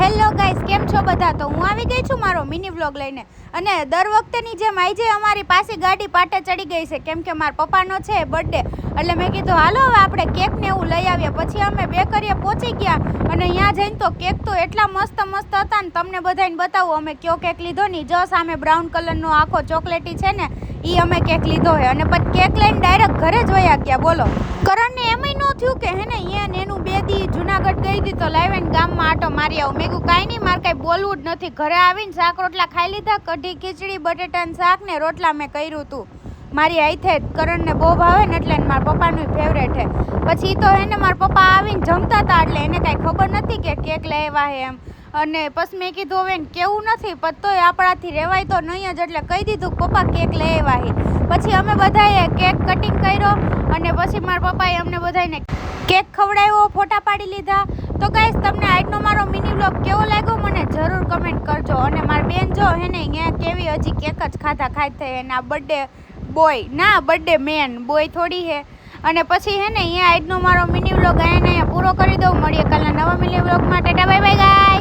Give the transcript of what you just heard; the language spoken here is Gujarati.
હેલો ગાઈસ, કેમ છો બધા? તો હું આવી ગઈ છું મારો મિની વ્લોગ લઈને. અને દર વખતેની જેમ આજે અમારી પાસે ગાડી પાટે ચડી ગઈ છે, કેમ કે મારા પપ્પાનો છે બર્થડે. એટલે મેં કીધું હાલો હવે આપણે કેક ને એવું લઈ આવીએ. પછી અમે બેકરીએ પહોંચી ગયા અને ત્યાં જઈને તો કેક તો એટલા મસ્ત મસ્ત હતા ને, તમને બધાને બતાવું અમે કયો કેક લીધો ને. જો સામે બ્રાઉન કલરનો આખો ચોકલેટી છે ને, એ અમે કેક લીધો છે. અને પછી કેક લઈને ડાયરેક્ટ ઘરે જ વયા ગયા. બોલો, કરણને એમય ન થયું કે હે ને અહીંયા એનું 2 દી જુનાગઢ ગઈ હતી તો લાવીને ગામમાં આટો મારી આવું. મેં કહ્યું કાંઈ નહીં, મારે કાંઈ બોલવું જ નથી. ઘરે આવીને શાક રોટલા ખાઈ લીધા, કઢી ખીચડી બટેટાનું શાક ને રોટલા મેં કર્યું હતું મારી હાથે. કરણને બહુ ભાવે ને એટલે મારા પપ્પાનું ફેવરેટ છે. પછી તો એને મારા પપ્પા આવીને જમતા હતા એટલે એને કાંઈ ખબર નથી કે કેક લઈ આવ્યા છે એમ. અને પછી મેં કીધું હવે કેવું નથી પણ તોય આપણાથી રહેવાય તો નહીં જ, એટલે કહી દીધું પપ્પા કેક લઈ આવ્યા છે. પછી અમે બધાએ કેક કટિંગ કર્યો અને પછી મારા પપ્પાએ અમને બધાને કેક ખવડાવ્યો, ફોટા પાડી લીધા. તો ગાઈસ, તમને આજનો મારો મિની વ્લોગ કેવો લાગ્યો મને જરૂર કમેન્ટ કરજો. અને મારી બેન જો હે ને અહીંયા કેવી હજી કેક જ ખાઈ થઈ. અને આ બર્થડે બોય ના બર્થડે મેન બોય થોડી હે. અને પછી હે ને અહીંયા આજનો મારો મિની વ્લોગ અહીંયા પૂરો કરી દઉં. મળીએ કાલના નવા મિની વ્લોગમાં. Tata bye bye guys.